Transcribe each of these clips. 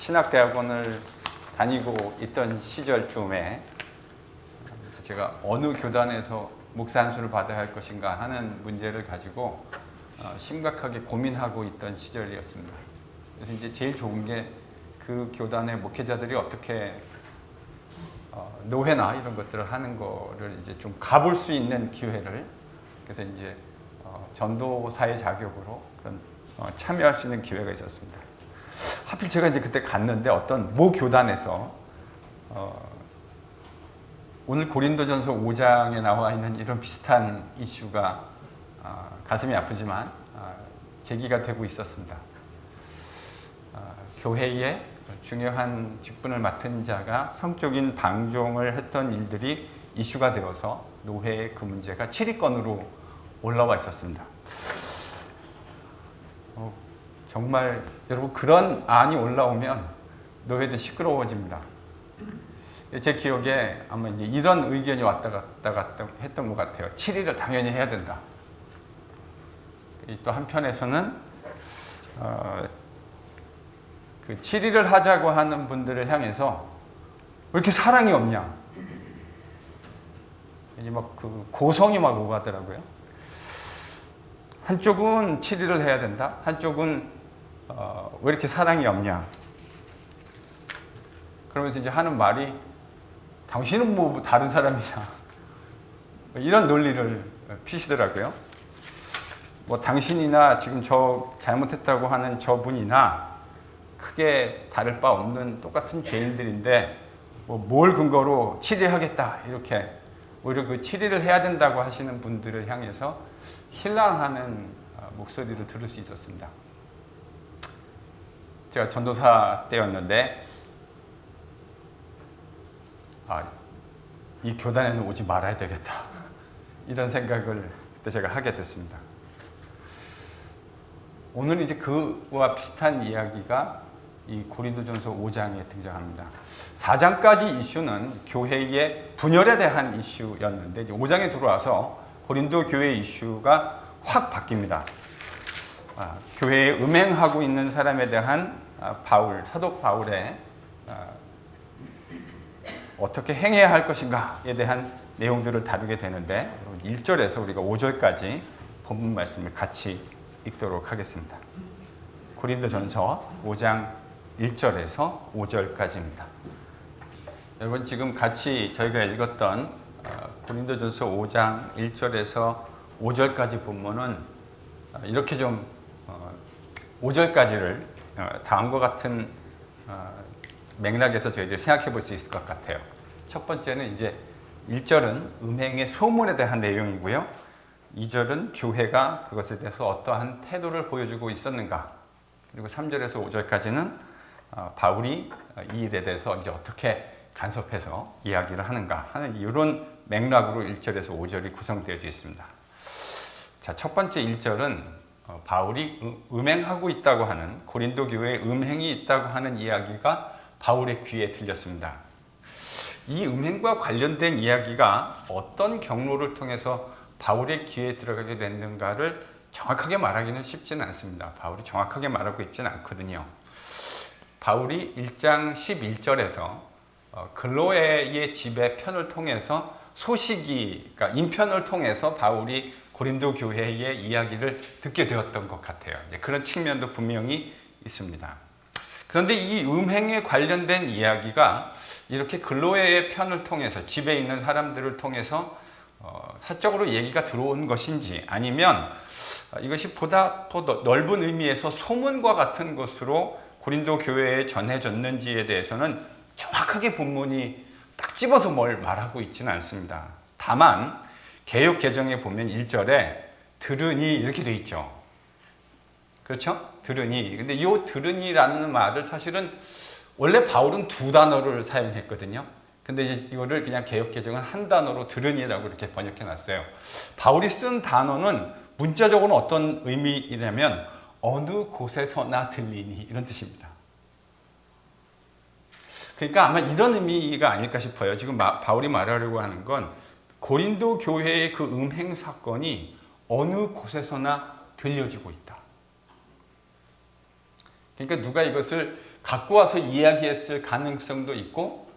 신학대학원을 다니고 있던 시절쯤에 제가 어느 교단에서 목사 안수를 받아야 할 것인가 하는 문제를 가지고 심각하게 고민하고 있던 시절이었습니다. 그래서 이제 제일 좋은 게 그 교단의 목회자들이 어떻게 노회나 이런 것들을 하는 거를 이제 좀 가볼 수 있는 기회를, 그래서 이제 전도사의 자격으로 그런 참여할 수 있는 기회가 있었습니다. 하필 제가 이제 그때 갔는데 어떤 모 교단에서 오늘 고린도전서 5장에 나와 있는 이런 비슷한 이슈가 가슴이 아프지만 제기가 되고 있었습니다. 교회의 중요한 직분을 맡은 자가 성적인 방종을 했던 일들이 이슈가 되어서 노회의 그 문제가 7위권으로 올라와 있었습니다. 정말 여러분, 그런 안이 올라오면 노회도 시끄러워집니다. 제 기억에 아마 이제 이런 의견이 왔다 갔다 했던 것 같아요. 7위를 당연히 해야 된다. 또 한편에서는 그 7위를 하자고 하는 분들을 향해서 왜 이렇게 사랑이 없냐? 이제 막 그 고성이 막 오가더라고요. 한쪽은 7위를 해야 된다. 한쪽은 왜 이렇게 사랑이 없냐? 그러면서 이제 하는 말이 당신은 뭐 다른 사람이냐? 이런 논리를 피시더라고요. 뭐 당신이나 지금 저 잘못했다고 하는 저분이나 크게 다를 바 없는 똑같은 죄인들인데 뭐 뭘 근거로 7위 하겠다 이렇게 오히려 그 7위를 해야 된다고 하시는 분들을 향해서 hir랑하는 목소리를 들을 수 있었습니다. 제가 전도사 때였는데 이 교단에는 오지 말아야 되겠다 이런 생각을 그때 제가 하게 됐습니다. 오늘 이제 그와 비슷한 이야기가 이 고린도전서 5장에 등장합니다. 4장까지 이슈는 교회의 분열에 대한 이슈였는데 이제 5장에 들어와서 고린도 교회 이슈가 확 바뀝니다. 교회에 음행하고 있는 사람에 대한 사도 바울의 어떻게 행해야 할 것인가에 대한 내용들을 다루게 되는데 1절에서 우리가 5절까지 본문 말씀을 같이 읽도록 하겠습니다. 고린도전서 5장 1절에서 5절까지입니다. 여러분, 지금 같이 저희가 읽었던 고린도전서 5장 1절에서 5절까지 본문은 이렇게 좀 5절까지를 다음과 같은 맥락에서 저희들이 생각해 볼 수 있을 것 같아요. 첫 번째는 이제 1절은 음행의 소문에 대한 내용이고요. 2절은 교회가 그것에 대해서 어떠한 태도를 보여주고 있었는가. 그리고 3절에서 5절까지는 바울이 이 일에 대해서 이제 어떻게 간섭해서 이야기를 하는가 하는 이런 맥락으로 1절에서 5절이 구성되어 있습니다. 자, 첫 번째 1절은 바울이 음행하고 있다고 하는, 고린도 교회에 음행이 있다고 하는 이야기가 바울의 귀에 들렸습니다. 이 음행과 관련된 이야기가 어떤 경로를 통해서 바울의 귀에 들어가게 됐는가를 정확하게 말하기는 쉽지는 않습니다. 바울이 정확하게 말하고 있지는 않거든요. 바울이 1장 11절에서 글로에의 집의 편을 통해서 그러니까 인편을 통해서 바울이 고린도 교회의 이야기를 듣게 되었던 것 같아요. 그런 측면도 분명히 있습니다. 그런데 이 음행에 관련된 이야기가 이렇게 글로에의 편을 통해서, 집에 있는 사람들을 통해서 사적으로 얘기가 들어온 것인지, 아니면 이것이 보다 더 넓은 의미에서 소문과 같은 것으로 고린도 교회에 전해졌는지에 대해서는 정확하게 본문이 딱 집어서 뭘 말하고 있지는 않습니다. 다만 개역 개정에 보면 1절에 들으니 이렇게 돼 있죠. 그렇죠? 들으니. 근데 이 들으니라는 말을 사실은 원래 바울은 두 단어를 사용했거든요. 근데 이거를 그냥 개역 개정은 한 단어로 들으니라고 이렇게 번역해 놨어요. 바울이 쓴 단어는 문자적으로는 어떤 의미이냐면 어느 곳에서나 들리니 이런 뜻입니다. 그러니까 아마 이런 의미가 아닐까 싶어요. 지금 바울이 말하려고 하는 건 고린도 교회의 그 음행 사건이 어느 곳에서나 들려지고 있다. 그러니까 누가 이것을 갖고 와서 이야기했을 가능성도 있고,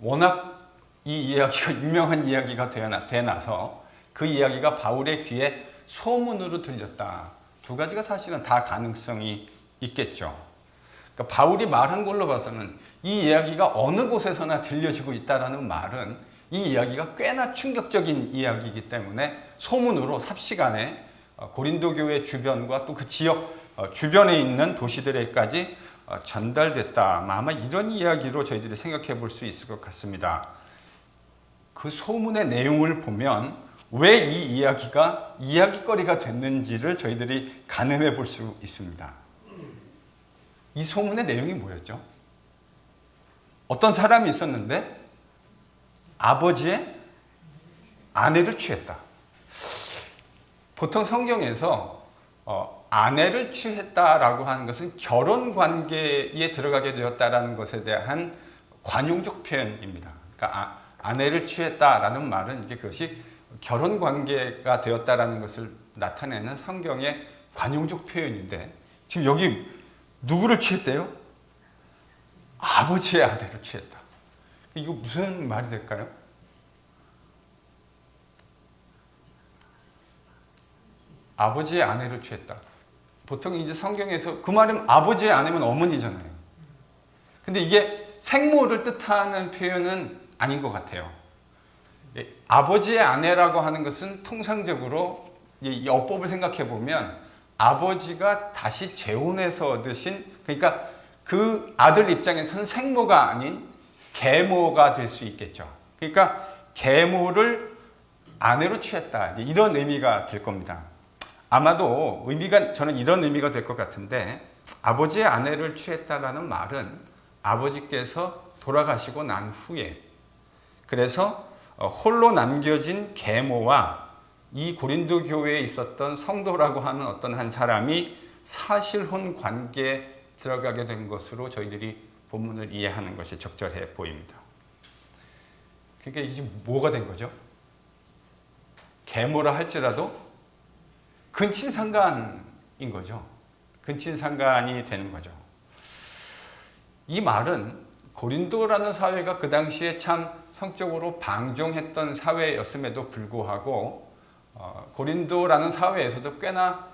워낙 이 이야기가 유명한 이야기가 되나서 그 이야기가 바울의 귀에 소문으로 들렸다. 두 가지가 사실은 다 가능성이 있겠죠. 그러니까 바울이 말한 걸로 봐서는 이 이야기가 어느 곳에서나 들려지고 있다라는 말은 이 이야기가 꽤나 충격적인 이야기이기 때문에 소문으로 삽시간에 고린도 교회 주변과 또 그 지역 주변에 있는 도시들에까지 전달됐다. 아마 이런 이야기로 저희들이 생각해 볼 수 있을 것 같습니다. 그 소문의 내용을 보면 왜 이 이야기가 이야기거리가 됐는지를 저희들이 가늠해 볼 수 있습니다. 이 소문의 내용이 뭐였죠? 어떤 사람이 있었는데 아버지의 아내를 취했다. 보통 성경에서 아내를 취했다라고 하는 것은 결혼 관계에 들어가게 되었다라는 것에 대한 관용적 표현입니다. 그러니까 아내를 취했다라는 말은 이제 그것이 결혼 관계가 되었다라는 것을 나타내는 성경의 관용적 표현인데, 지금 여기 누구를 취했대요? 아버지의 아내를 취했다. 이거 무슨 말이 될까요? 아버지의 아내를 취했다. 보통 이제 성경에서 그 말은 아버지의 아내면 어머니잖아요. 근데 이게 생모를 뜻하는 표현은 아닌 것 같아요. 아버지의 아내라고 하는 것은 통상적으로 이 어법을 생각해 보면 아버지가 다시 재혼해서 얻으신, 그러니까 그 아들 입장에서는 생모가 아닌 계모가 될 수 있겠죠. 그러니까 계모를 아내로 취했다. 이런 의미가 될 겁니다. 아마도 의미가 저는 이런 의미가 될 것 같은데, 아버지의 아내를 취했다라는 말은 아버지께서 돌아가시고 난 후에, 그래서 홀로 남겨진 계모와 이 고린도 교회에 있었던 성도라고 하는 어떤 한 사람이 사실혼 관계에 들어가게 된 것으로 저희들이 본문을 이해하는 것이 적절해 보입니다. 그러니까 이게 뭐가 된 거죠? 계모라 할지라도 근친상간인 거죠. 근친상간이 되는 거죠. 이 말은 고린도라는 사회가 그 당시에 참 성적으로 방종했던 사회였음에도 불구하고 고린도라는 사회에서도 꽤나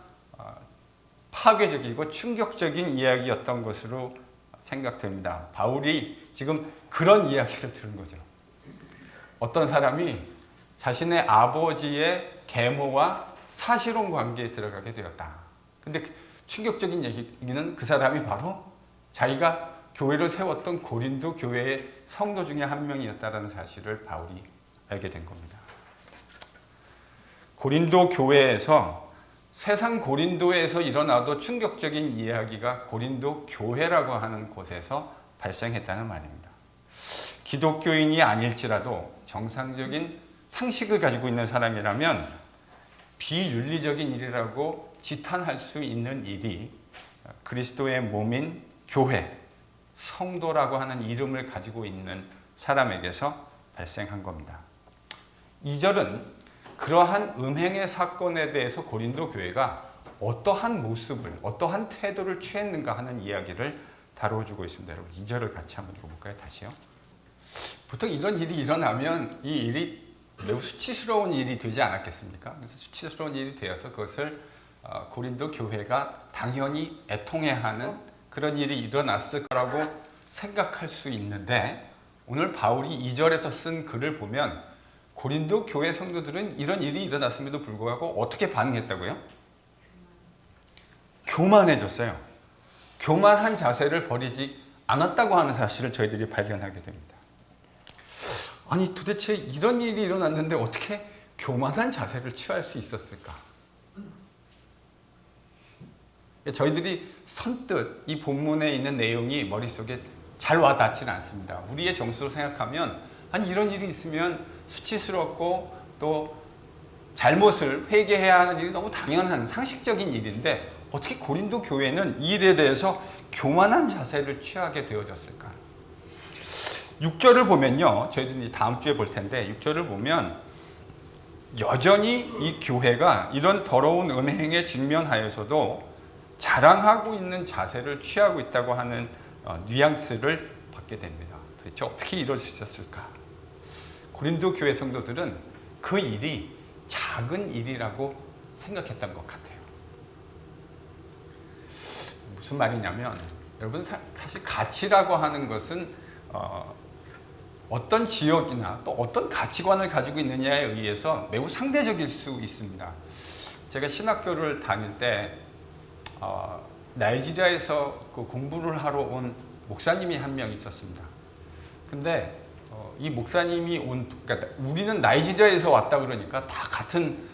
파괴적이고 충격적인 이야기였던 것으로 생각됩니다. 바울이 지금 그런 이야기를 들은 거죠. 어떤 사람이 자신의 아버지의 계모와 사실혼 관계에 들어가게 되었다. 근데 충격적인 얘기는 그 사람이 바로 자기가 교회를 세웠던 고린도 교회의 성도 중에 한 명이었다는 사실을 바울이 알게 된 겁니다. 고린도 교회에서, 세상 고린도에서 일어나도 충격적인 이야기가 고린도 교회라고 하는 곳에서 발생했다는 말입니다. 기독교인이 아닐지라도 정상적인 상식을 가지고 있는 사람이라면 비윤리적인 일이라고 지탄할 수 있는 일이 그리스도의 몸인 교회, 성도라고 하는 이름을 가지고 있는 사람에게서 발생한 겁니다. 2절은 그러한 음행의 사건에 대해서 고린도 교회가 어떠한 모습을, 어떠한 태도를 취했는가 하는 이야기를 다뤄주고 있습니다. 여러분, 2절을 같이 한번 읽어볼까요? 다시요. 보통 이런 일이 일어나면 이 일이 매우 수치스러운 일이 되지 않았겠습니까? 그래서 수치스러운 일이 되어서 그것을 고린도 교회가 당연히 애통해하는 그런 일이 일어났을 거라고 생각할 수 있는데, 오늘 바울이 2절에서 쓴 글을 보면 고린도 교회 성도들은 이런 일이 일어났음에도 불구하고 어떻게 반응했다고요? 교만해졌어요. 교만한 자세를 버리지 않았다고 하는 사실을 저희들이 발견하게 됩니다. 아니, 도대체 이런 일이 일어났는데 어떻게 교만한 자세를 취할 수 있었을까? 저희들이 선뜻 이 본문에 있는 내용이 머릿속에 잘 와닿지는 않습니다. 우리의 정수로 생각하면 아니, 이런 일이 있으면 수치스럽고 또 잘못을 회개해야 하는 일이 너무 당연한 상식적인 일인데 어떻게 고린도 교회는 이 일에 대해서 교만한 자세를 취하게 되어졌을까? 6절을 보면요, 저희들이 다음 주에 볼 텐데 6절을 보면 여전히 이 교회가 이런 더러운 음행에 직면하여서도 자랑하고 있는 자세를 취하고 있다고 하는 뉘앙스를 받게 됩니다. 도대체 어떻게 이럴 수 있었을까? 고린도 교회 성도들은 그 일이 작은 일이라고 생각했던 것 같아요. 무슨 말이냐면 여러분 사실 가치라고 하는 것은 어떤 지역이나 또 어떤 가치관을 가지고 있느냐에 의해서 매우 상대적일 수 있습니다. 제가 신학교를 다닐 때 나이지리아에서 그 공부를 하러 온 목사님이 한 명 있었습니다. 근데 이 목사님이 그러니까 우리는 나이지리아에서 왔다 그러니까 다 같은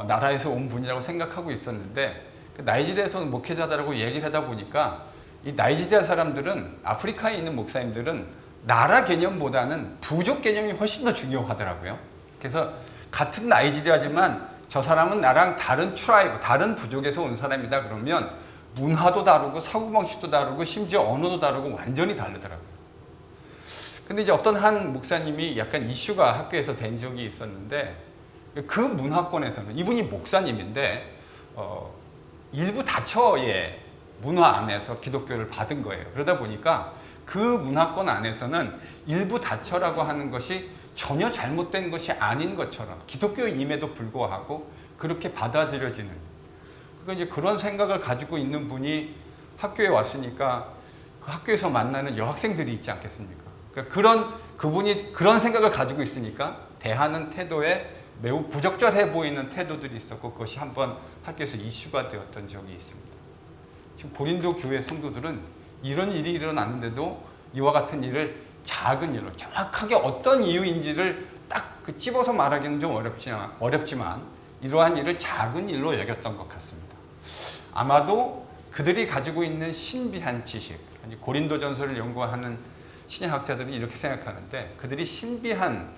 나라에서 온 분이라고 생각하고 있었는데 그 나이지리아에서 온 목회자들하고 얘기를 하다 보니까 이 나이지리아 사람들은 아프리카에 있는 목사님들은 나라 개념보다는 부족 개념이 훨씬 더 중요하더라고요. 그래서 같은 나이지리아지만 저 사람은 나랑 다른 트라이브, 다른 부족에서 온 사람이다 그러면 문화도 다르고 사고방식도 다르고 심지어 언어도 다르고 완전히 다르더라고요. 근데 이제 어떤 한 목사님이 약간 이슈가 학교에서 된 적이 있었는데 그 문화권에서는 이분이 목사님인데 일부 다처의 문화 안에서 기독교를 받은 거예요. 그러다 보니까 그 문화권 안에서는 일부 다처라고 하는 것이 전혀 잘못된 것이 아닌 것처럼 기독교임에도 불구하고 그렇게 받아들여지는, 그러니까 이제 그런 생각을 가지고 있는 분이 학교에 왔으니까 그 학교에서 만나는 여학생들이 있지 않겠습니까? 그러니까 그분이 그런 생각을 가지고 있으니까 대하는 태도에 매우 부적절해 보이는 태도들이 있었고 그것이 한번 학교에서 이슈가 되었던 적이 있습니다. 지금 고린도 교회 성도들은 이런 일이 일어났는데도 이와 같은 일을 작은 일로 정확하게 어떤 이유인지를 딱 찝어서 말하기는 좀 어렵지만 이러한 일을 작은 일로 여겼던 것 같습니다. 아마도 그들이 가지고 있는 신비한 지식, 고린도전서를 연구하는 신약학자들은 이렇게 생각하는데 그들이 신비한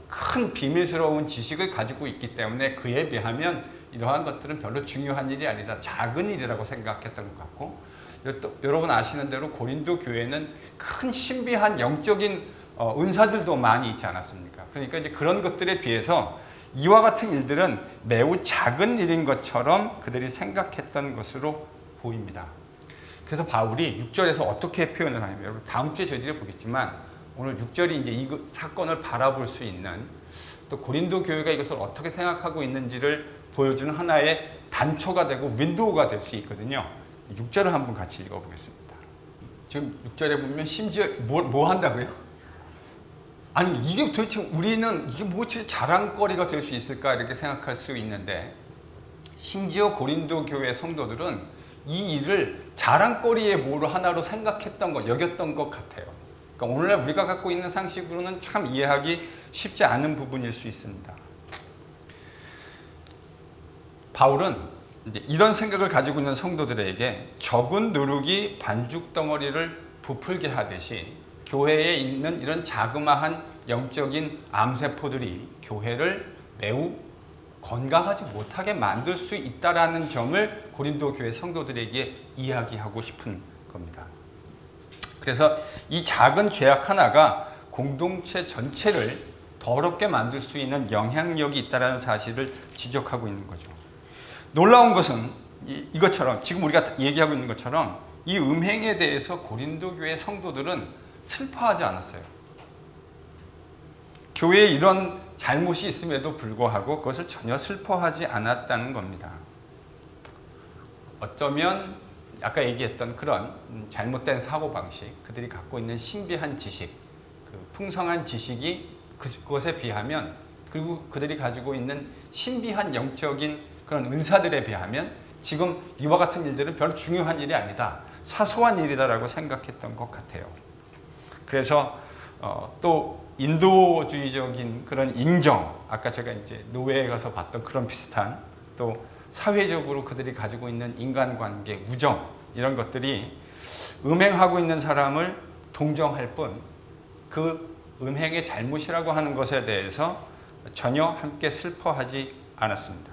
큰 비밀스러운 지식을 가지고 있기 때문에 그에 비하면 이러한 것들은 별로 중요한 일이 아니다, 작은 일이라고 생각했던 것 같고, 또 여러분 아시는 대로 고린도 교회는 큰 신비한 영적인 은사들도 많이 있지 않았습니까? 그러니까 이제 그런 것들에 비해서 이와 같은 일들은 매우 작은 일인 것처럼 그들이 생각했던 것으로 보입니다. 그래서 바울이 6절에서 어떻게 표현을 하냐면, 여러분 다음 주에 저희들이 보겠지만 오늘 6절이 이제 이 사건을 바라볼 수 있는, 또 고린도 교회가 이것을 어떻게 생각하고 있는지를 보여주는 하나의 단초가 되고 윈도우가 될 수 있거든요. 6절을 한번 같이 읽어보겠습니다. 지금 6절에 보면 심지어 뭐 한다고요? 아니 이게 도대체 우리는 이게 뭐 자랑거리가 될 수 있을까 이렇게 생각할 수 있는데, 심지어 고린도 교회 성도들은 이 일을 자랑거리의 뭐로 하나로 생각했던 여겼던 것 같아요. 그러니까 오늘날 우리가 갖고 있는 상식으로는 참 이해하기 쉽지 않은 부분일 수 있습니다. 바울은 이제 이런 생각을 가지고 있는 성도들에게 적은 누룩이 반죽 덩어리를 부풀게 하듯이 교회에 있는 이런 자그마한 영적인 암세포들이 교회를 매우 건강하지 못하게 만들 수 있다라는 점을 고린도 교회 성도들에게 이야기하고 싶은 겁니다. 그래서 이 작은 죄악 하나가 공동체 전체를 더럽게 만들 수 있는 영향력이 있다는 사실을 지적하고 있는 거죠. 놀라운 것은 이것처럼 지금 우리가 얘기하고 있는 것처럼 이 음행에 대해서 고린도 교회 성도들은 슬퍼하지 않았어요. 교회에 이런 잘못이 있음에도 불구하고 그것을 전혀 슬퍼하지 않았다는 겁니다. 어쩌면 아까 얘기했던 그런 잘못된 사고방식, 그들이 갖고 있는 신비한 지식, 그 풍성한 지식이 그것에 비하면, 그리고 그들이 가지고 있는 신비한 영적인 그런 은사들에 비하면 지금 이와 같은 일들은 별로 중요한 일이 아니다, 사소한 일이다라고 생각했던 것 같아요. 그래서 또 인도주의적인 그런 인정, 아까 제가 이제 노예에 가서 봤던 그런 비슷한, 또 사회적으로 그들이 가지고 있는 인간관계, 우정, 이런 것들이 음행하고 있는 사람을 동정할 뿐 그 음행의 잘못이라고 하는 것에 대해서 전혀 함께 슬퍼하지 않았습니다.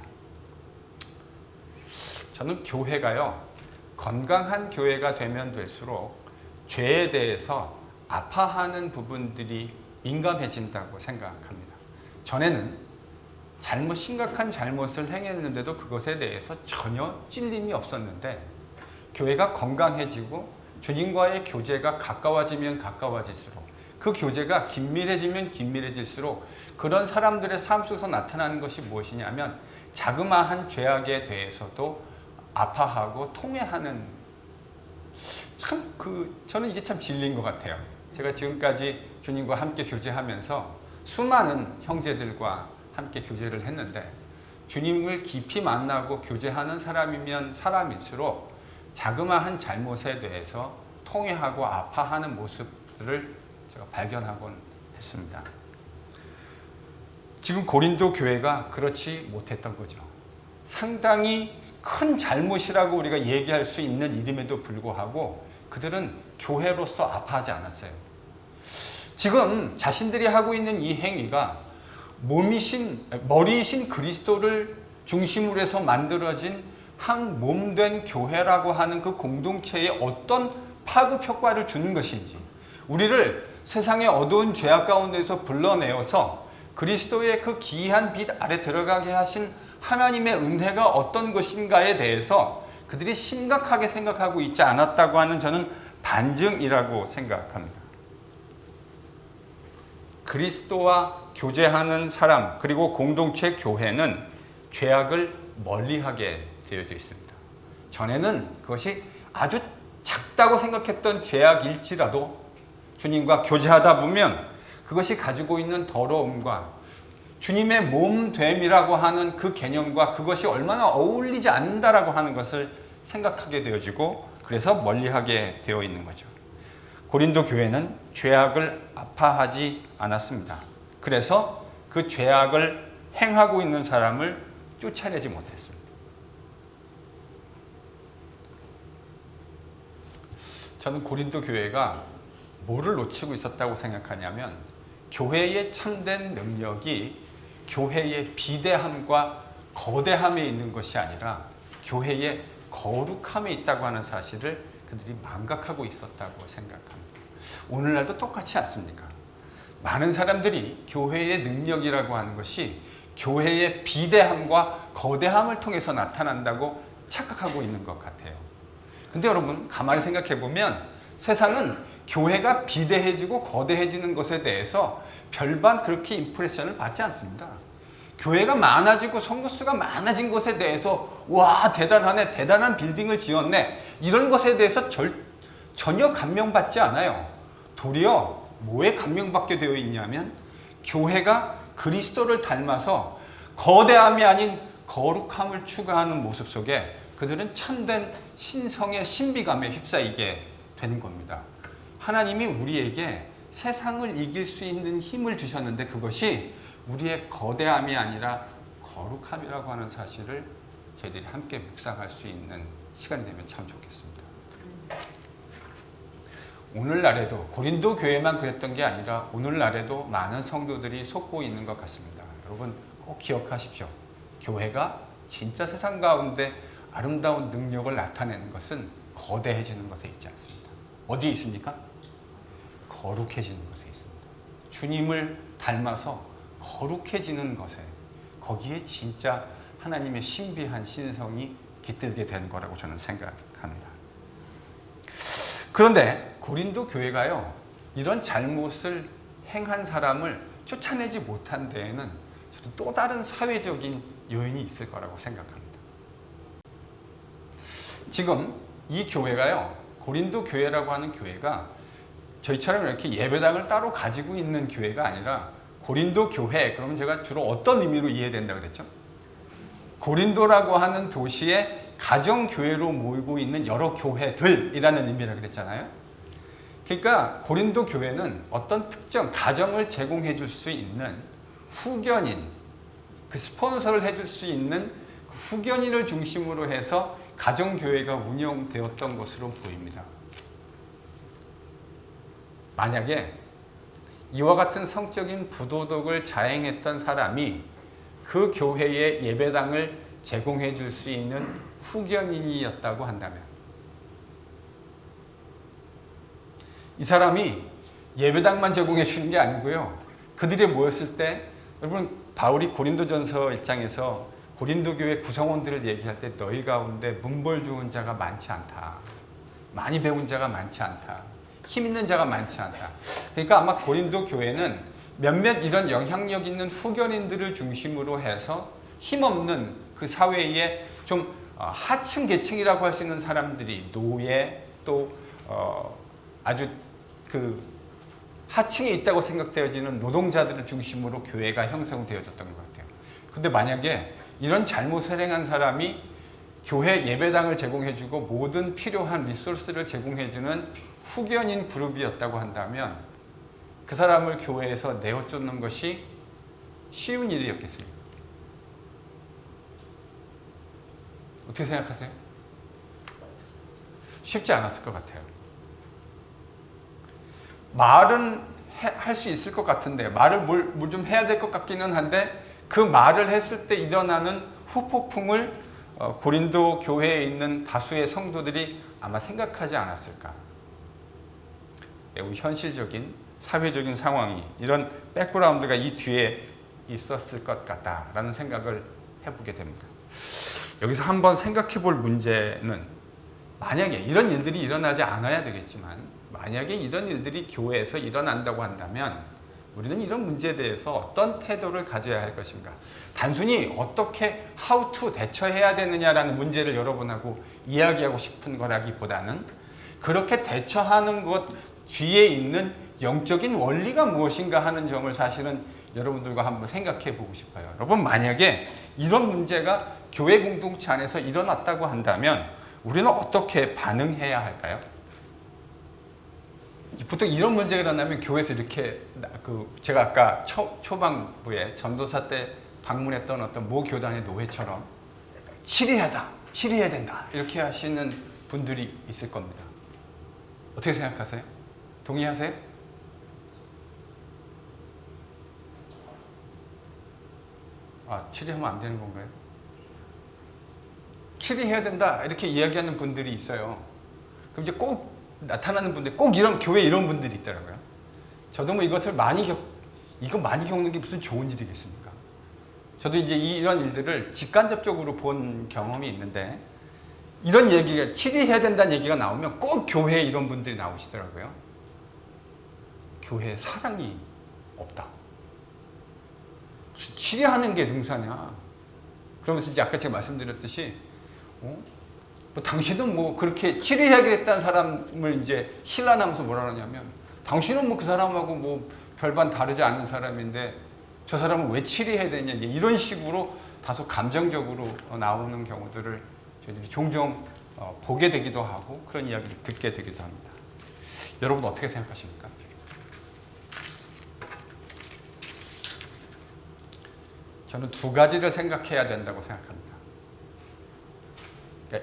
저는 교회가요, 건강한 교회가 되면 될수록 죄에 대해서 아파하는 부분들이 민감해진다고 생각합니다. 전에는 심각한 잘못을 행했는데도 그것에 대해서 전혀 찔림이 없었는데 교회가 건강해지고 주님과의 교제가 가까워지면 가까워질수록 그 교제가 긴밀해지면 긴밀해질수록 그런 사람들의 삶 속에서 나타나는 것이 무엇이냐면 자그마한 죄악에 대해서도 아파하고 통회하는 저는 이게 참 진리인 것 같아요. 제가 지금까지 주님과 함께 교제하면서 수많은 형제들과 함께 교제를 했는데 주님을 깊이 만나고 교제하는 사람이면 사람일수록 자그마한 잘못에 대해서 통회하고 아파하는 모습들을 제가 발견하곤 했습니다. 지금 고린도 교회가 그렇지 못했던 거죠. 상당히 큰 잘못이라고 우리가 얘기할 수 있는 일임에도 불구하고 그들은 교회로서 아파하지 않았어요. 지금 자신들이 하고 있는 이 행위가 머리이신 그리스도를 중심으로 해서 만들어진 한 몸된 교회라고 하는 그 공동체에 어떤 파급 효과를 주는 것인지, 우리를 세상의 어두운 죄악 가운데서 불러내어서 그리스도의 그 기이한 빛 아래 들어가게 하신 하나님의 은혜가 어떤 것인가에 대해서 그들이 심각하게 생각하고 있지 않았다고 하는 저는 반증이라고 생각합니다. 그리스도와 교제하는 사람 그리고 공동체 교회는 죄악을 멀리하게 되어져 있습니다. 전에는 그것이 아주 작다고 생각했던 죄악일지라도 주님과 교제하다 보면 그것이 가지고 있는 더러움과 주님의 몸됨이라고 하는 그 개념과 그것이 얼마나 어울리지 않는다라고 하는 것을 생각하게 되어지고 그래서 멀리하게 되어 있는 거죠. 고린도 교회는 죄악을 아파하지 않았습니다. 그래서 그 죄악을 행하고 있는 사람을 쫓아내지 못했습니다. 저는 고린도 교회가 뭐를 놓치고 있었다고 생각하냐면 교회의 참된 능력이 교회의 비대함과 거대함에 있는 것이 아니라 교회의 거룩함에 있다고 하는 사실을 그들이 망각하고 있었다고 생각합니다. 오늘날도 똑같지 않습니까? 많은 사람들이 교회의 능력이라고 하는 것이 교회의 비대함과 거대함을 통해서 나타난다고 착각하고 있는 것 같아요. 근데 여러분 가만히 생각해 보면 세상은 교회가 비대해지고 거대해지는 것에 대해서 별반 그렇게 임프레션을 받지 않습니다. 교회가 많아지고 성도수가 많아진 것에 대해서 와 대단하네, 대단한 빌딩을 지었네, 이런 것에 대해서 전혀 감명받지 않아요. 도리어 뭐에 감명받게 되어 있냐면 교회가 그리스도를 닮아서 거대함이 아닌 거룩함을 추구하는 모습 속에 그들은 참된 신성의 신비감에 휩싸이게 되는 겁니다. 하나님이 우리에게 세상을 이길 수 있는 힘을 주셨는데 그것이 우리의 거대함이 아니라 거룩함이라고 하는 사실을 저희들이 함께 묵상할 수 있는 시간이 되면 참 좋겠습니다. 오늘날에도 고린도 교회만 그랬던 게 아니라 오늘날에도 많은 성도들이 속고 있는 것 같습니다. 여러분 꼭 기억하십시오. 교회가 진짜 세상 가운데 아름다운 능력을 나타내는 것은 거대해지는 것에 있지 않습니다. 어디에 있습니까? 거룩해지는 것에 있습니다. 주님을 닮아서 거룩해지는 것에, 거기에 진짜 하나님의 신비한 신성이 깃들게 되는 거라고 저는 생각합니다. 그런데 고린도 교회가요, 이런 잘못을 행한 사람을 쫓아내지 못한 데에는 저도 또 다른 사회적인 요인이 있을 거라고 생각합니다. 지금 이 교회가요, 고린도 교회라고 하는 교회가 저희처럼 이렇게 예배당을 따로 가지고 있는 교회가 아니라 고린도 교회, 그러면 제가 주로 어떤 의미로 이해된다 그랬죠? 고린도라고 하는 도시에 가정교회로 모이고 있는 여러 교회들이라는 의미라 그랬잖아요. 그러니까 고린도 교회는 어떤 특정 가정을 제공해 줄 수 있는 후견인, 그 스폰서를 해줄 수 있는 그 후견인을 중심으로 해서 가정교회가 운영되었던 것으로 보입니다. 만약에 이와 같은 성적인 부도덕을 자행했던 사람이 그 교회의 예배당을 제공해 줄 수 있는 후견인이었다고 한다면 이 사람이 예배당만 제공해 주는 게 아니고요. 그들이 모였을 때 여러분 바울이 고린도전서 1장에서 고린도 교회 구성원들을 얘기할 때 너희 가운데 문벌 좋은 자가 많지 않다. 많이 배운 자가 많지 않다. 힘 있는 자가 많지 않다. 그러니까 아마 고린도 교회는 몇몇 이런 영향력 있는 후견인들을 중심으로 해서 힘없는 그 사회에 좀 하층 계층이라고 할 수 있는 사람들이 노예 또 아주 그 하층에 있다고 생각되어지는 노동자들을 중심으로 교회가 형성되어졌던 것 같아요. 근데 만약에 이런 잘못을 행한 사람이 교회 예배당을 제공해주고 모든 필요한 리소스를 제공해주는 후견인 그룹이었다고 한다면 그 사람을 교회에서 내어쫓는 것이 쉬운 일이었겠습니까? 어떻게 생각하세요? 쉽지 않았을 것 같아요. 말은 할 수 있을 것 같은데 말을 뭘 좀 해야 될 것 같기는 한데 그 말을 했을 때 일어나는 후폭풍을 고린도 교회에 있는 다수의 성도들이 아마 생각하지 않았을까. 매우 현실적인 사회적인 상황이 이런 백그라운드가 이 뒤에 있었을 것 같다라는 생각을 해보게 됩니다. 여기서 한번 생각해 볼 문제는 만약에 이런 일들이 일어나지 않아야 되겠지만 만약에 이런 일들이 교회에서 일어난다고 한다면 우리는 이런 문제에 대해서 어떤 태도를 가져야 할 것인가. 단순히 어떻게 how to 대처해야 되느냐라는 문제를 여러분하고 이야기하고 싶은 거라기보다는 그렇게 대처하는 것 뒤에 있는 영적인 원리가 무엇인가 하는 점을 사실은 여러분들과 한번 생각해 보고 싶어요. 여러분 만약에 이런 문제가 교회 공동체 안에서 일어났다고 한다면 우리는 어떻게 반응해야 할까요? 보통 이런 문제가 일어나면 교회에서 이렇게 제가 아까 초반부에 전도사 때 방문했던 어떤 모 교단의 노회처럼 치리해야 된다 이렇게 하시는 분들이 있을 겁니다. 어떻게 생각하세요? 동의하세요? 치리하면 안 되는 건가요? 치리해야 된다 이렇게 이야기하는 분들이 있어요. 그럼 이제 꼭 나타나는 분들, 꼭 이런 교회에 이런 분들이 있더라고요. 저도 뭐 이것을 많이 겪는 게 무슨 좋은 일이겠습니까? 저도 이제 이런 일들을 직간접적으로 본 경험이 있는데 이런 얘기가 치리해야 된다는 얘기가 나오면 꼭 교회에 이런 분들이 나오시더라고요. 교회에 사랑이 없다. 무슨 치리하는 게 능사냐? 그러면서 이제 아까 제가 말씀드렸듯이 뭐 당신은 뭐 그렇게 치리해야겠다는 사람을 이제 힐난하면서 뭐라 하냐면 당신은 뭐 그 사람하고 뭐 별반 다르지 않은 사람인데 저 사람은 왜 치리해야 되냐 이런 식으로 다소 감정적으로 나오는 경우들을 저희들이 종종 보게 되기도 하고 그런 이야기를 듣게 되기도 합니다. 여러분 어떻게 생각하십니까? 저는 두 가지를 생각해야 된다고 생각합니다.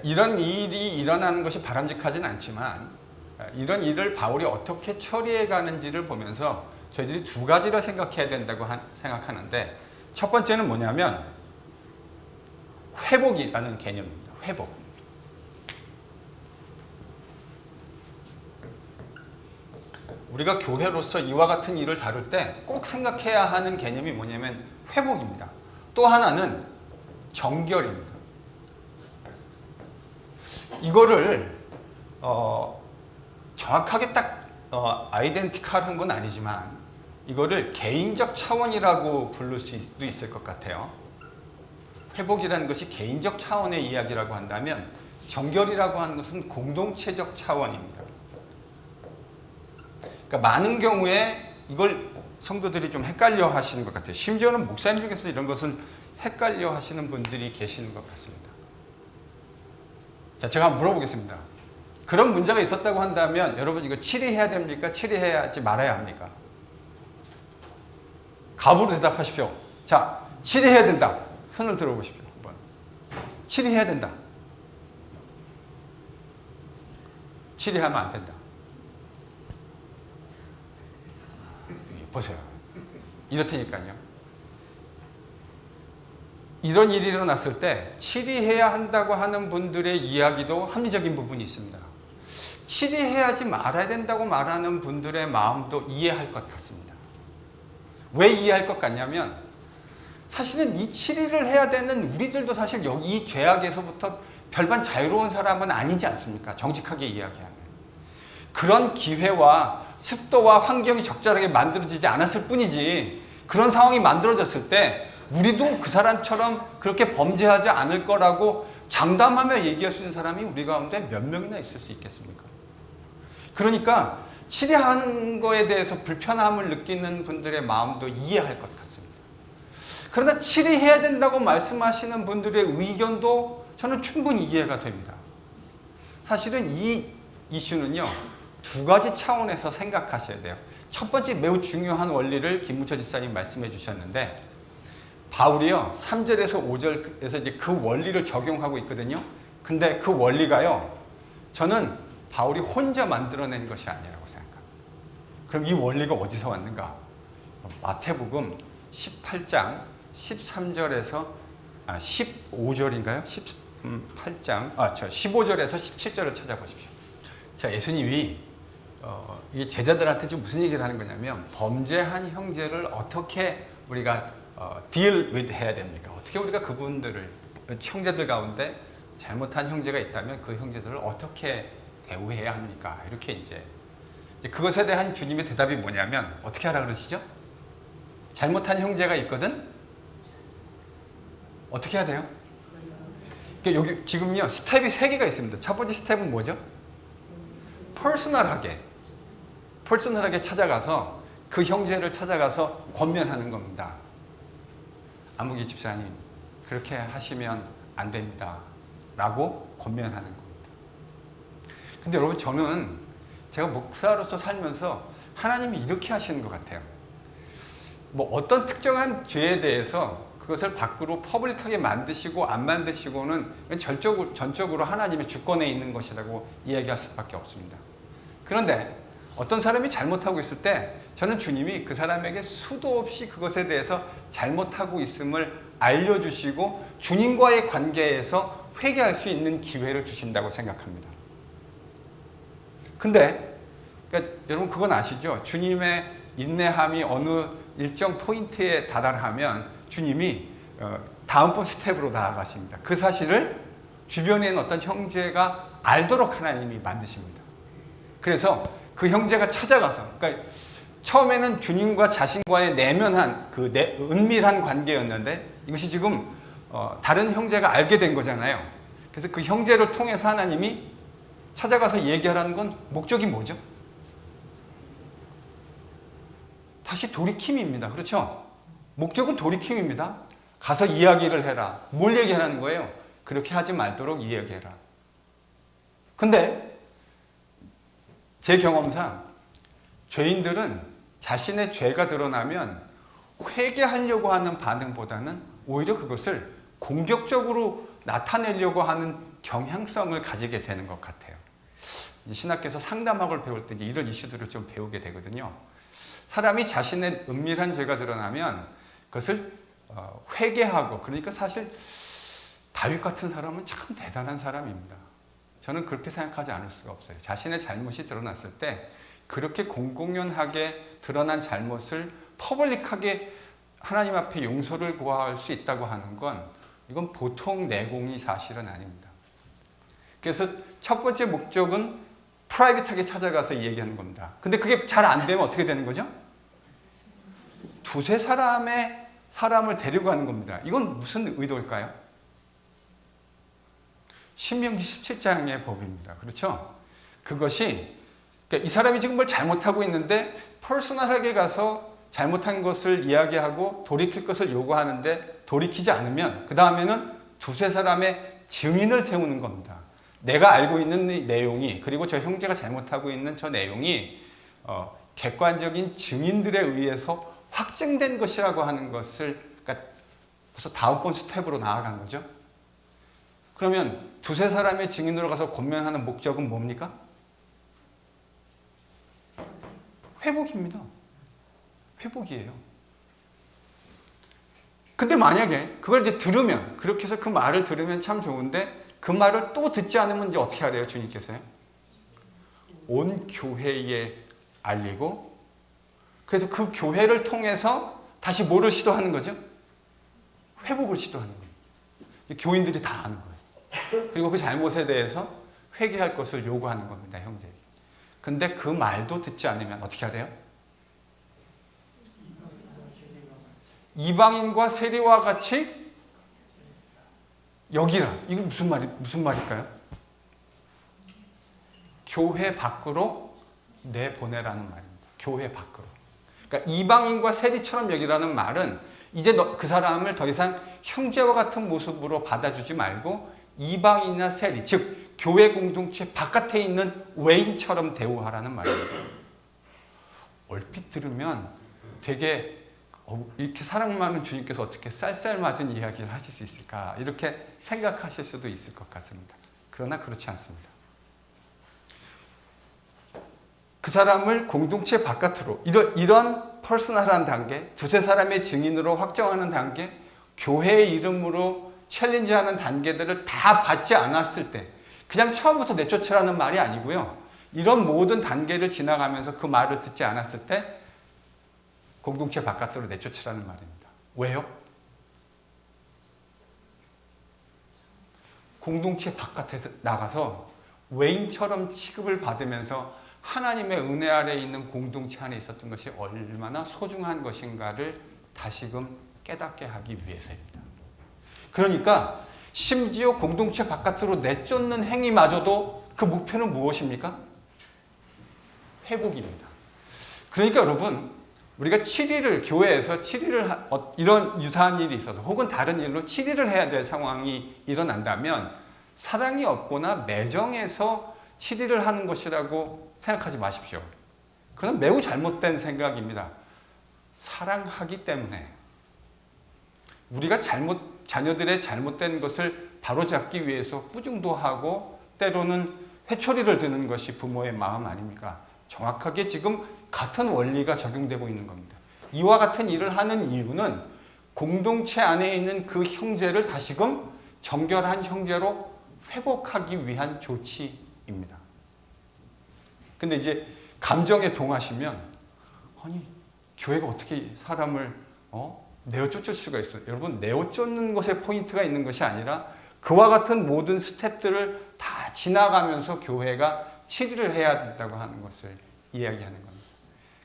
이런 일이 일어나는 것이 바람직하지는 않지만 이런 일을 바울이 어떻게 처리해 가는지를 보면서 저희들이 두 가지를 생각해야 된다고 생각하는데 첫 번째는 뭐냐면 회복이라는 개념입니다. 회복. 우리가 교회로서 이와 같은 일을 다룰 때 꼭 생각해야 하는 개념이 뭐냐면 회복입니다. 또 하나는 정결입니다. 이거를 정확하게 딱 아이덴티컬한 건 아니지만 이거를 개인적 차원이라고 부를 수도 있을 것 같아요. 회복이라는 것이 개인적 차원의 이야기라고 한다면 정결이라고 하는 것은 공동체적 차원입니다. 그러니까 많은 경우에 이걸 성도들이 좀 헷갈려 하시는 것 같아요. 심지어는 목사님 중에서 이런 것을 헷갈려 하시는 분들이 계시는 것 같습니다. 자, 제가 한번 물어보겠습니다. 그런 문제가 있었다고 한다면 여러분 이거 치리해야 됩니까? 치리해야지 말아야 합니까? 갑으로 대답하십시오. 자, 치리해야 된다. 손을 들어보십시오. 한번. 치리해야 된다. 치리하면 안 된다. 보세요. 이렇다니까요. 이런 일이 일어났을 때 치리해야 한다고 하는 분들의 이야기도 합리적인 부분이 있습니다. 치리해야지 말아야 된다고 말하는 분들의 마음도 이해할 것 같습니다. 왜 이해할 것 같냐면 사실은 이 7일을 해야 되는 우리들도 사실 여기 이 죄악에서부터 별반 자유로운 사람은 아니지 않습니까? 정직하게 이야기하면. 그런 기회와 습도와 환경이 적절하게 만들어지지 않았을 뿐이지, 그런 상황이 만들어졌을 때 우리도 그 사람처럼 그렇게 범죄하지 않을 거라고 장담하며 얘기할 수 있는 사람이 우리 가운데 몇 명이나 있을 수 있겠습니까? 그러니까 치료하는 거에 대해서 불편함을 느끼는 분들의 마음도 이해할 것 같습니다. 그러나 치료해야 된다고 말씀하시는 분들의 의견도 저는 충분히 이해가 됩니다. 사실은 이 이슈는요, 두 가지 차원에서 생각하셔야 돼요. 첫 번째, 매우 중요한 원리를 김문철 집사님 말씀해 주셨는데, 바울이요 3절에서 5절에서 이제 그 원리를 적용하고 있거든요. 근데 그 원리가요, 저는 바울이 혼자 만들어낸 것이 아니라고 생각합니다. 그럼 이 원리가 어디서 왔는가? 마태복음 18장 13절에서 15절인가요? 15절에서 17절을 찾아보십시오. 자, 예수님이 이 제자들한테 지금 무슨 얘기를 하는 거냐면, 범죄한 형제를 어떻게 우리가 deal with 해야 됩니까? 어떻게 우리가 그분들을, 형제들 가운데 잘못한 형제가 있다면 그 형제들을 어떻게 대우해야 합니까? 이렇게 이제 그것에 대한 주님의 대답이 뭐냐면, 어떻게 하라 그러시죠? 잘못한 형제가 있거든? 어떻게 해야 돼요? 그러니까 여기 지금요 스텝이 3개가 있습니다. 첫 번째 스텝은 뭐죠? 퍼스널하게 찾아가서 그 형제를 찾아가서 권면하는 겁니다. 안무기 집사님, 그렇게 하시면 안 됩니다 라고 권면하는 겁니다. 근데 여러분, 저는 제가 목사로서 살면서 하나님이 이렇게 하시는 것 같아요. 뭐 어떤 특정한 죄에 대해서 그것을 밖으로 퍼블릭하게 만드시고 안 만드시고는 전적으로 하나님의 주권에 있는 것이라고 이야기할 수밖에 없습니다. 그런데 어떤 사람이 잘못하고 있을 때 저는 주님이 그 사람에게 수도 없이 그것에 대해서 잘못하고 있음을 알려주시고 주님과의 관계에서 회개할 수 있는 기회를 주신다고 생각합니다. 근데 그러니까 여러분, 그건 아시죠? 주님의 인내함이 어느 일정 포인트에 다달하면 주님이 다음번 스텝으로 나아가십니다. 그 사실을 주변에 있는 어떤 형제가 알도록 하나님이 만드십니다. 그래서 그 형제가 찾아가서, 그러니까 처음에는 주님과 자신과의 내면한 그 은밀한 관계였는데 이것이 지금 다른 형제가 알게 된 거잖아요. 그래서 그 형제를 통해서 하나님이 찾아가서 얘기하라는 건 목적이 뭐죠? 다시 돌이킴입니다. 그렇죠? 목적은 돌이킴입니다. 가서 이야기를 해라. 뭘 얘기하라는 거예요? 그렇게 하지 말도록 이야기해라. 근데 제 경험상 죄인들은 자신의 죄가 드러나면 회개하려고 하는 반응보다는 오히려 그것을 공격적으로 나타내려고 하는 경향성을 가지게 되는 것 같아요. 이제 신학교에서 상담학을 배울 때 이런 이슈들을 좀 배우게 되거든요. 사람이 자신의 은밀한 죄가 드러나면 그것을 회개하고, 그러니까 사실 다윗 같은 사람은 참 대단한 사람입니다. 저는 그렇게 생각하지 않을 수가 없어요. 자신의 잘못이 드러났을 때 그렇게 공공연하게 드러난 잘못을 퍼블릭하게 하나님 앞에 용서를 구할 수 있다고 하는 건 이건 보통 내공이 사실은 아닙니다. 그래서 첫 번째 목적은 프라이빗하게 찾아가서 얘기하는 겁니다. 근데 그게 잘 안 되면 어떻게 되는 거죠? 두세 사람을 데리고 가는 겁니다. 이건 무슨 의도일까요? 신명기 17장의 법입니다. 그렇죠? 그것이, 그러니까 이 사람이 지금 뭘 잘못하고 있는데 퍼스널하게 가서 잘못한 것을 이야기하고 돌이킬 것을 요구하는데 돌이키지 않으면 그 다음에는 두세 사람의 증인을 세우는 겁니다. 내가 알고 있는 이 내용이, 그리고 저 형제가 잘못하고 있는 저 내용이 객관적인 증인들에 의해서 확증된 것이라고 하는 것을, 그러니까 벌써 다음번 스텝으로 나아간 거죠. 그러면 두세 사람의 증인으로 가서 권면하는 목적은 뭡니까? 회복입니다. 회복이에요. 근데 만약에 그걸 이제 들으면, 그렇게 해서 그 말을 들으면 참 좋은데 그 말을 또 듣지 않으면 이제 어떻게 하래요, 주님께서요? 온 교회에 알리고, 그래서 그 교회를 통해서 다시 뭐를 시도하는 거죠? 회복을 시도하는 거예요. 교인들이 다 아는 거예요. 그리고 그 잘못에 대해서 회개할 것을 요구하는 겁니다, 형제에게. 근데 그 말도 듣지 않으면 어떻게 하래요? 이방인과 세리와 같이 여기라. 이거 무슨 말일까요? 교회 밖으로 내보내라는 말입니다. 교회 밖으로. 그러니까 이방인과 세리처럼 여기라는 말은 이제 그 사람을 더 이상 형제와 같은 모습으로 받아주지 말고 이방인이나 세리, 즉 교회 공동체 바깥에 있는 외인처럼 대우하라는 말입니다. 얼핏 들으면 되게 이렇게 사랑 많은 주님께서 어떻게 쌀쌀맞은 이야기를 하실 수 있을까 이렇게 생각하실 수도 있을 것 같습니다. 그러나 그렇지 않습니다. 그 사람을 공동체 바깥으로 이런 퍼스널한 단계, 두세 사람의 증인으로 확정하는 단계, 교회의 이름으로 챌린지하는 단계들을 다 받지 않았을 때 그냥 처음부터 내쫓으라는 말이 아니고요. 이런 모든 단계를 지나가면서 그 말을 듣지 않았을 때 공동체 바깥으로 내쫓으라는 말입니다. 왜요? 공동체 바깥에서 나가서 외인처럼 취급을 받으면서 하나님의 은혜 아래에 있는 공동체 안에 있었던 것이 얼마나 소중한 것인가를 다시금 깨닫게 하기 위해서입니다. 그러니까 심지어 공동체 바깥으로 내쫓는 행위마저도 그 목표는 무엇입니까? 회복입니다. 그러니까 여러분, 우리가 7일을 교회에서 7일을 이런 유사한 일이 있어서 혹은 다른 일로 7일을 해야 될 상황이 일어난다면 사랑이 없거나 매정해서 7일을 하는 것이라고 생각하지 마십시오. 그건 매우 잘못된 생각입니다. 사랑하기 때문에 우리가 자녀들의 잘못된 것을 바로잡기 위해서 꾸중도 하고 때로는 회초리를 드는 것이 부모의 마음 아닙니까? 정확하게 지금 같은 원리가 적용되고 있는 겁니다. 이와 같은 일을 하는 이유는 공동체 안에 있는 그 형제를 다시금 정결한 형제로 회복하기 위한 조치입니다. 근데 이제 감정에 동하시면 아니 교회가 어떻게 사람을 내어쫓을 수가 있어요? 여러분, 내어쫓는 것에 포인트가 있는 것이 아니라 그와 같은 모든 스텝들을 다 지나가면서 교회가 7일을 해야 된다고 하는 것을 이야기하는 겁니다.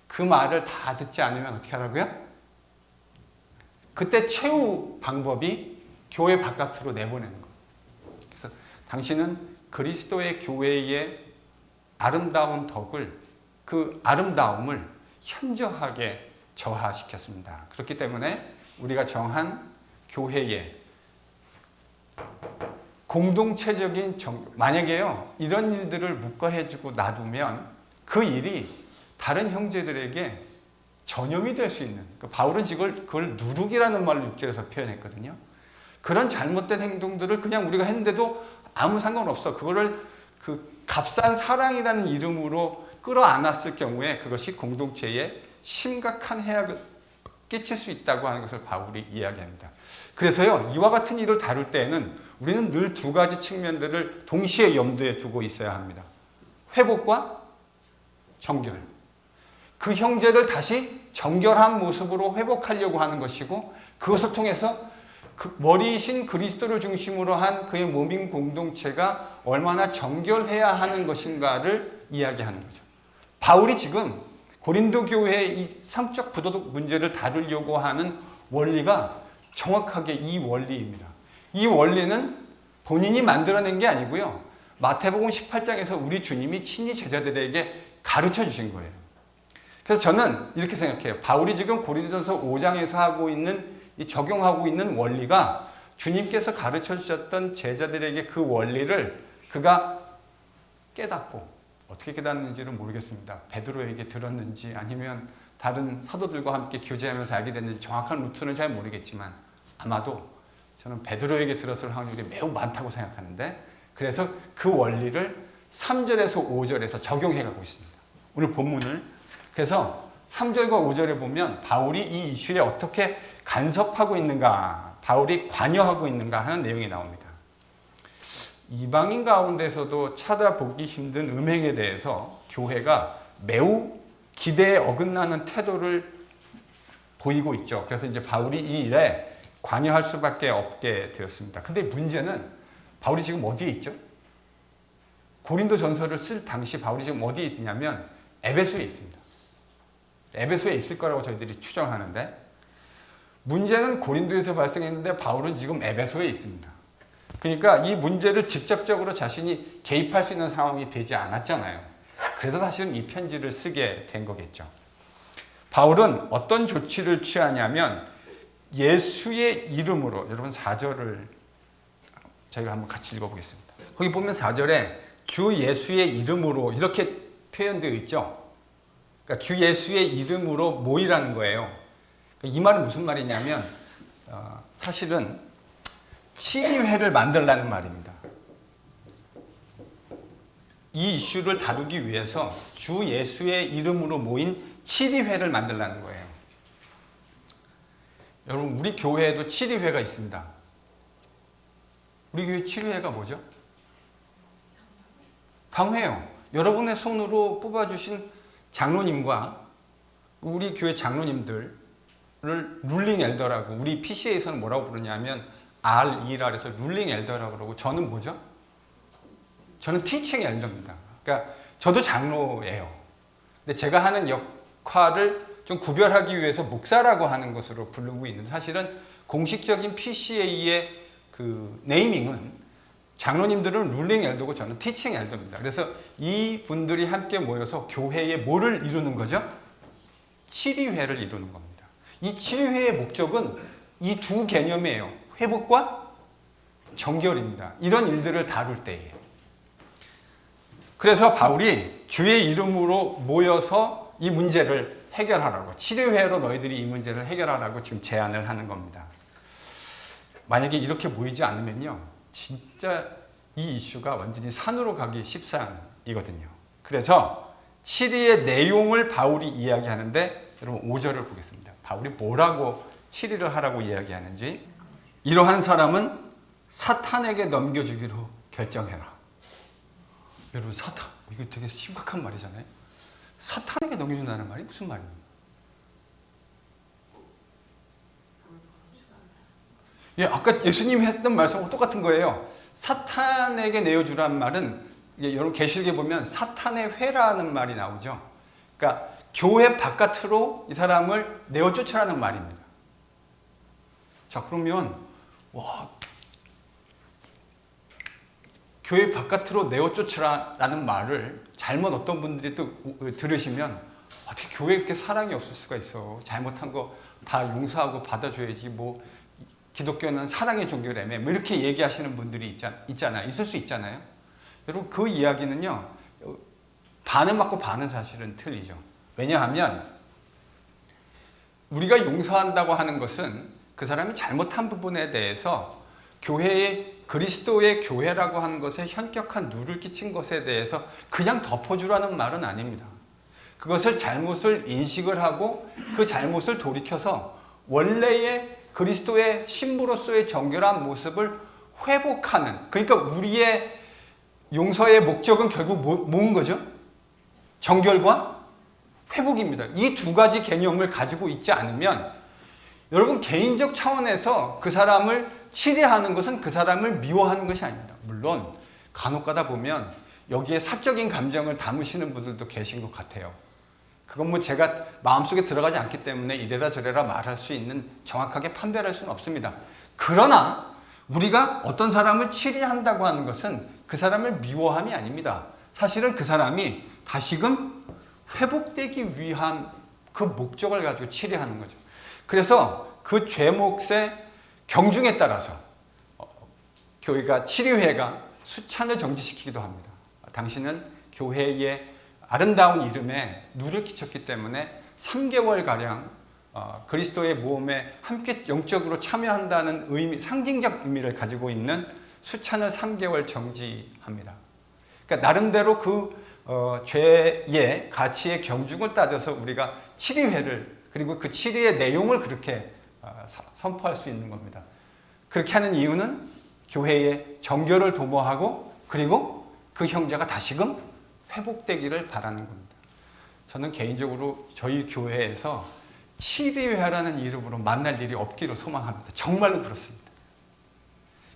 그 말을 다 듣지 않으면 어떻게 하라고요? 그때 최후 방법이 교회 바깥으로 내보내는 겁니다. 그래서 당신은 그리스도의 교회의 아름다운 덕을, 그 아름다움을 현저하게 저하시켰습니다. 그렇기 때문에 우리가 정한 교회의 공동체적인 만약에요, 이런 일들을 묵과해주고 놔두면 그 일이 다른 형제들에게 전염이 될 수 있는, 바울은 그걸 누룩이라는 말로 6절에서 표현했거든요. 그런 잘못된 행동들을 그냥 우리가 했는데도 아무 상관없어. 그거를 그 값싼 사랑이라는 이름으로 끌어안았을 경우에 그것이 공동체에 심각한 해악을 끼칠 수 있다고 하는 것을 바울이 이야기합니다. 그래서요, 이와 같은 일을 다룰 때에는 우리는 늘 두 가지 측면들을 동시에 염두에 두고 있어야 합니다. 회복과 정결. 그 형제를 다시 정결한 모습으로 회복하려고 하는 것이고, 그것을 통해서 그 머리이신 그리스도를 중심으로 한 그의 몸인 공동체가 얼마나 정결해야 하는 것인가를 이야기하는 거죠. 바울이 지금 고린도 교회의 이 성적 부도덕 문제를 다루려고 하는 원리가 정확하게 이 원리입니다. 이 원리는 본인이 만들어낸 게 아니고요. 마태복음 18장에서 우리 주님이 친히 제자들에게 가르쳐 주신 거예요. 그래서 저는 이렇게 생각해요. 바울이 지금 고린도전서 5장에서 적용하고 있는 원리가 주님께서 가르쳐 주셨던 제자들에게 그 원리를 그가 깨닫고, 어떻게 깨닫는지는 모르겠습니다. 베드로에게 들었는지 아니면 다른 사도들과 함께 교제하면서 알게 됐는지 정확한 루트는 잘 모르겠지만 아마도 저는 베드로에게 들었을 확률이 매우 많다고 생각하는데, 그래서 그 원리를 3절에서 5절에서 적용해가고 있습니다. 오늘 본문을 그래서 3절과 5절에 보면 바울이 이 이슈에 어떻게 간섭하고 있는가, 바울이 관여하고 있는가 하는 내용이 나옵니다. 이방인 가운데서도 찾아보기 힘든 음행에 대해서 교회가 매우 기대에 어긋나는 태도를 보이고 있죠. 그래서 이제 바울이 이 일에 관여할 수밖에 없게 되었습니다. 근데 문제는 바울이 지금 어디에 있죠? 고린도 전서를 쓸 당시 바울이 지금 어디에 있냐면 에베소에 있습니다. 에베소에 있을 거라고 저희들이 추정하는데, 문제는 고린도에서 발생했는데 바울은 지금 에베소에 있습니다. 그러니까 이 문제를 직접적으로 자신이 개입할 수 있는 상황이 되지 않았잖아요. 그래서 사실은 이 편지를 쓰게 된 거겠죠. 바울은 어떤 조치를 취하냐면 예수의 이름으로, 여러분 4절을 저희가 한번 같이 읽어보겠습니다. 거기 보면 4절에 주 예수의 이름으로 이렇게 표현되어 있죠. 그러니까 주 예수의 이름으로 모이라는 거예요. 이 말은 무슨 말이냐면 사실은 치리회를 만들라는 말입니다. 이 이슈를 다루기 위해서 주 예수의 이름으로 모인 치리회를 만들라는 거예요. 여러분, 우리 교회에도 치리회가 있습니다. 우리 교회 치리회가 뭐죠? 당회요. 여러분의 손으로 뽑아주신 장로님과 우리 교회 장로님들을 룰링 엘더라고, 우리 PCA에서는 뭐라고 부르냐면 RE라 해서 룰링 엘더라고 그러고, 저는 뭐죠? 저는 티칭 엘더입니다. 그러니까 저도 장로예요. 근데 제가 하는 역할을 좀 구별하기 위해서 목사라고 하는 것으로 부르고 있는데, 사실은 공식적인 PCA의 그 네이밍은 장로님들은 룰링 엘더고 저는 티칭 엘더입니다. 그래서 이 분들이 함께 모여서 교회에 뭐를 이루는 거죠? 치리회를 이루는 겁니다. 이 치리회의 목적은 이 두 개념이에요. 회복과 정결입니다. 이런 일들을 다룰 때에. 그래서 바울이 주의 이름으로 모여서 이 문제를 해결하라고, 치료회로 너희들이 이 문제를 해결하라고 지금 제안을 하는 겁니다. 만약에 이렇게 모이지 않으면요, 진짜 이 이슈가 완전히 산으로 가기 십상이거든요. 그래서 치리의 내용을 바울이 이야기하는데, 여러분 5절을 보겠습니다. 바울이 뭐라고 치리를 하라고 이야기하는지. 이러한 사람은 사탄에게 넘겨주기로 결정해라. 여러분, 사탄, 이거 되게 심각한 말이잖아요. 사탄에게 넘겨준다는 말이 무슨 말입니까? 예, 아까 예수님이 했던 말씀하고 똑같은 거예요. 사탄에게 내어주라는 말은, 여러분 계시록에 보면 사탄의 회라는 말이 나오죠. 그러니까 교회 바깥으로 이 사람을 내어 쫓으라는 말입니다. 자, 그러면 교회 바깥으로 내어 쫓으라는 말을 잘못 어떤 분들이 또 들으시면, 어떻게 교회에 이렇게 사랑이 없을 수가 있어. 잘못한 거 다 용서하고 받아줘야지. 뭐 기독교는 사랑의 종교라며. 뭐 이렇게 얘기하시는 분들이 있잖아요. 있을 수 있잖아요. 여러분, 그 이야기는요, 반은 맞고 반은 사실은 틀리죠. 왜냐하면 우리가 용서한다고 하는 것은 그 사람이 잘못한 부분에 대해서 교회의, 그리스도의 교회라고 하는 것에 현격한 누를 끼친 것에 대해서 그냥 덮어주라는 말은 아닙니다. 그것을 잘못을 인식을 하고 그 잘못을 돌이켜서 원래의 그리스도의 신부로서의 정결한 모습을 회복하는, 그러니까 우리의 용서의 목적은 결국 뭔 거죠? 정결과 회복입니다. 이 두 가지 개념을 가지고 있지 않으면, 여러분 개인적 차원에서 그 사람을 치리하는 것은 그 사람을 미워하는 것이 아닙니다. 물론 간혹 가다 보면 여기에 사적인 감정을 담으시는 분들도 계신 것 같아요. 그건 뭐 제가 마음속에 들어가지 않기 때문에 이래라 저래라 말할 수 있는, 정확하게 판별할 수는 없습니다. 그러나 우리가 어떤 사람을 치리한다고 하는 것은 그 사람을 미워함이 아닙니다. 사실은 그 사람이 다시금 회복되기 위한 그 목적을 가지고 치리하는 거죠. 그래서 그 죄목의 경중에 따라서 교회가, 치리회가 수찬을 정지시키기도 합니다. 당신은 교회의 아름다운 이름에 누를 끼쳤기 때문에 3개월가량 그리스도의 모험에 함께 영적으로 참여한다는 의미, 상징적 의미를 가지고 있는 수찬을 3개월 정지합니다. 그러니까 나름대로 그 죄의 가치의 경중을 따져서 우리가 치리회를, 그리고 그 치리의 내용을 그렇게 선포할 수 있는 겁니다. 그렇게 하는 이유는 교회의 정결을 도모하고, 그리고 그 형제가 다시금 회복되기를 바라는 겁니다. 저는 개인적으로 저희 교회에서 치리회라는 이름으로 만날 일이 없기를 소망합니다. 정말로 그렇습니다.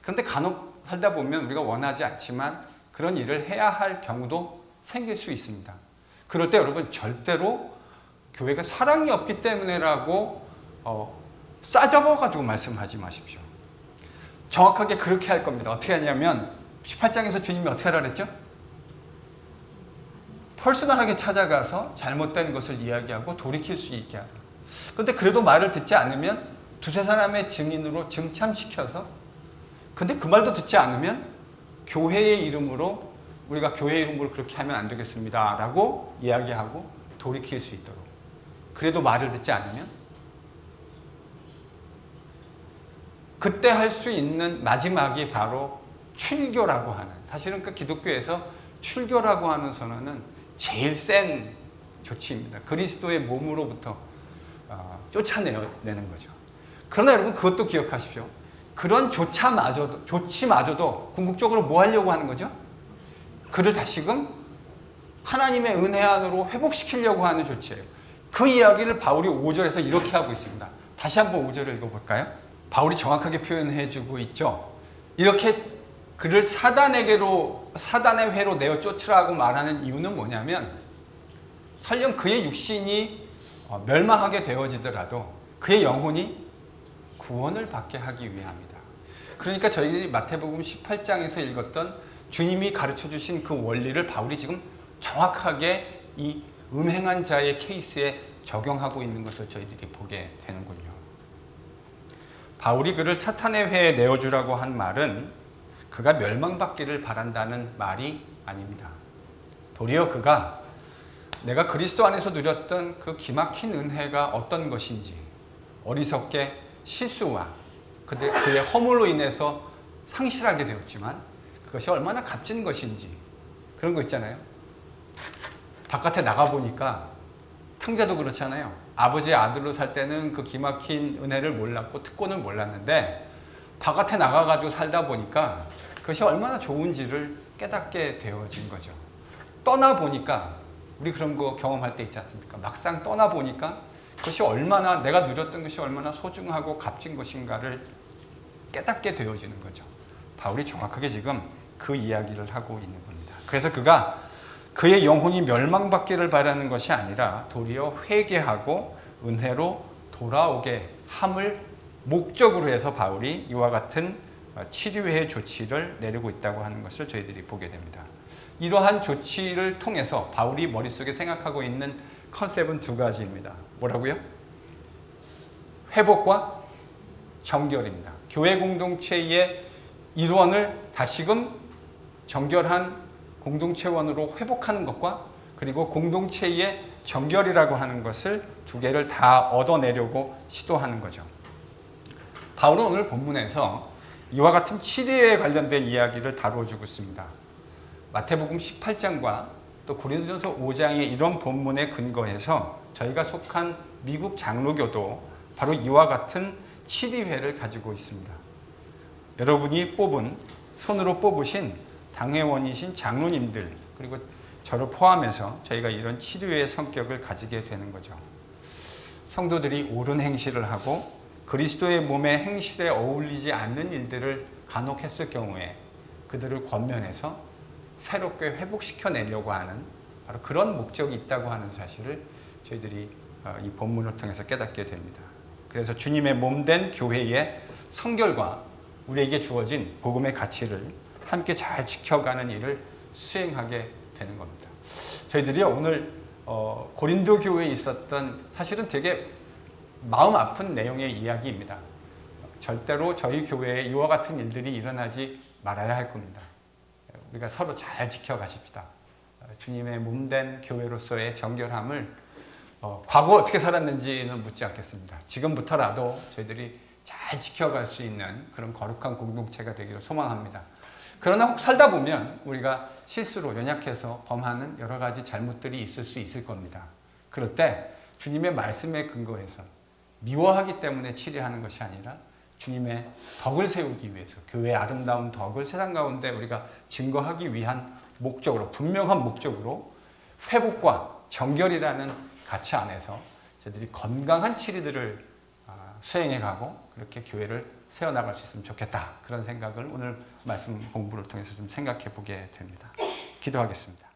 그런데 간혹 살다 보면 우리가 원하지 않지만 그런 일을 해야 할 경우도 생길 수 있습니다. 그럴 때 여러분 절대로 교회가 사랑이 없기 때문에라고 싸잡아가지고 말씀하지 마십시오. 정확하게 그렇게 할 겁니다. 어떻게 하냐면 18장에서 주님이 어떻게 하라 그랬죠? 퍼스널하게 찾아가서 잘못된 것을 이야기하고 돌이킬 수 있게 하라. 근데 그래도 말을 듣지 않으면 두세 사람의 증인으로 증참시켜서, 근데 그 말도 듣지 않으면 교회의 이름으로, 우리가 교회의 이름으로 그렇게 하면 안 되겠습니다 라고 이야기하고 돌이킬 수 있도록. 그래도 말을 듣지 않으면 그때 할 수 있는 마지막이 바로 출교라고 하는, 사실은 그 기독교에서 출교라고 하는 선언은 제일 센 조치입니다. 그리스도의 몸으로부터 쫓아내는 거죠. 그러나 여러분 그것도 기억하십시오. 그런 조치마저도 궁극적으로 뭐 하려고 하는 거죠? 그를 다시금 하나님의 은혜 안으로 회복시키려고 하는 조치예요. 그 이야기를 바울이 5절에서 이렇게 하고 있습니다. 다시 한번 5절을 읽어볼까요? 바울이 정확하게 표현해주고 있죠. 이렇게 그를 사단의 회로 내어 쫓으라고 말하는 이유는 뭐냐면, 설령 그의 육신이 멸망하게 되어지더라도 그의 영혼이 구원을 받게 하기 위함이다. 그러니까 저희들이 마태복음 18장에서 읽었던 주님이 가르쳐 주신 그 원리를 바울이 지금 정확하게 이 음행한 자의 케이스에 적용하고 있는 것을 저희들이 보게 되는군요. 바울이 그를 사탄의 회에 내어주라고 한 말은 그가 멸망받기를 바란다는 말이 아닙니다. 도리어 그가 내가 그리스도 안에서 누렸던 그 기막힌 은혜가 어떤 것인지, 어리석게 실수와 그의 허물로 인해서 상실하게 되었지만 그것이 얼마나 값진 것인지, 그런 거 있잖아요. 바깥에 나가보니까, 탕자도 그렇잖아요. 아버지의 아들로 살 때는 그 기막힌 은혜를 몰랐고 특권을 몰랐는데 바깥에 나가가지고 살다 보니까 그것이 얼마나 좋은지를 깨닫게 되어진 거죠. 떠나보니까, 우리 그런 거 경험할 때 있지 않습니까? 막상 떠나보니까 그것이 얼마나, 내가 누렸던 것이 얼마나 소중하고 값진 것인가를 깨닫게 되어지는 거죠. 바울이 정확하게 지금 그 이야기를 하고 있는 겁니다. 그래서 그가 그의 영혼이 멸망받기를 바라는 것이 아니라 도리어 회개하고 은혜로 돌아오게 함을 목적으로 해서 바울이 이와 같은 치료의 조치를 내리고 있다고 하는 것을 저희들이 보게 됩니다. 이러한 조치를 통해서 바울이 머릿속에 생각하고 있는 컨셉은 두 가지입니다. 뭐라고요? 회복과 정결입니다. 교회 공동체의 일원을 다시금 정결한 공동체원으로 회복하는 것과, 그리고 공동체의 정결이라고 하는 것을 두 개를 다 얻어내려고 시도하는 거죠. 바울은 오늘 본문에서 이와 같은 치리에 관련된 이야기를 다루어주고 있습니다. 마태복음 18장과 또 고린도전서 5장의 이런 본문에 근거해서 저희가 속한 미국 장로교도 바로 이와 같은 치리회를 가지고 있습니다. 여러분이 손으로 뽑으신 당회원이신 장로님들, 그리고 저를 포함해서 저희가 이런 치료의 성격을 가지게 되는 거죠. 성도들이 옳은 행실을 하고 그리스도의 몸의 행실에 어울리지 않는 일들을 간혹 했을 경우에 그들을 권면해서 새롭게 회복시켜내려고 하는 바로 그런 목적이 있다고 하는 사실을 저희들이 이 본문을 통해서 깨닫게 됩니다. 그래서 주님의 몸된 교회의 성결과 우리에게 주어진 복음의 가치를 함께 잘 지켜가는 일을 수행하게 되는 겁니다. 저희들이 오늘 고린도 교회에 있었던, 사실은 되게 마음 아픈 내용의 이야기입니다. 절대로 저희 교회에 이와 같은 일들이 일어나지 말아야 할 겁니다. 우리가 서로 잘 지켜가십시다. 주님의 몸된 교회로서의 정결함을 과거 어떻게 살았는지는 묻지 않겠습니다. 지금부터라도 저희들이 잘 지켜갈 수 있는 그런 거룩한 공동체가 되기를 소망합니다. 그러나 혹 살다 보면 우리가 실수로 연약해서 범하는 여러 가지 잘못들이 있을 수 있을 겁니다. 그럴 때 주님의 말씀에 근거해서 미워하기 때문에 치리하는 것이 아니라 주님의 덕을 세우기 위해서, 교회의 아름다운 덕을 세상 가운데 우리가 증거하기 위한 목적으로, 분명한 목적으로 회복과 정결이라는 가치 안에서 저희들이 건강한 치리들을 수행해 가고 그렇게 교회를 세워나갈 수 있으면 좋겠다. 그런 생각을 오늘 말씀 공부를 통해서 좀 생각해 보게 됩니다. 기도하겠습니다.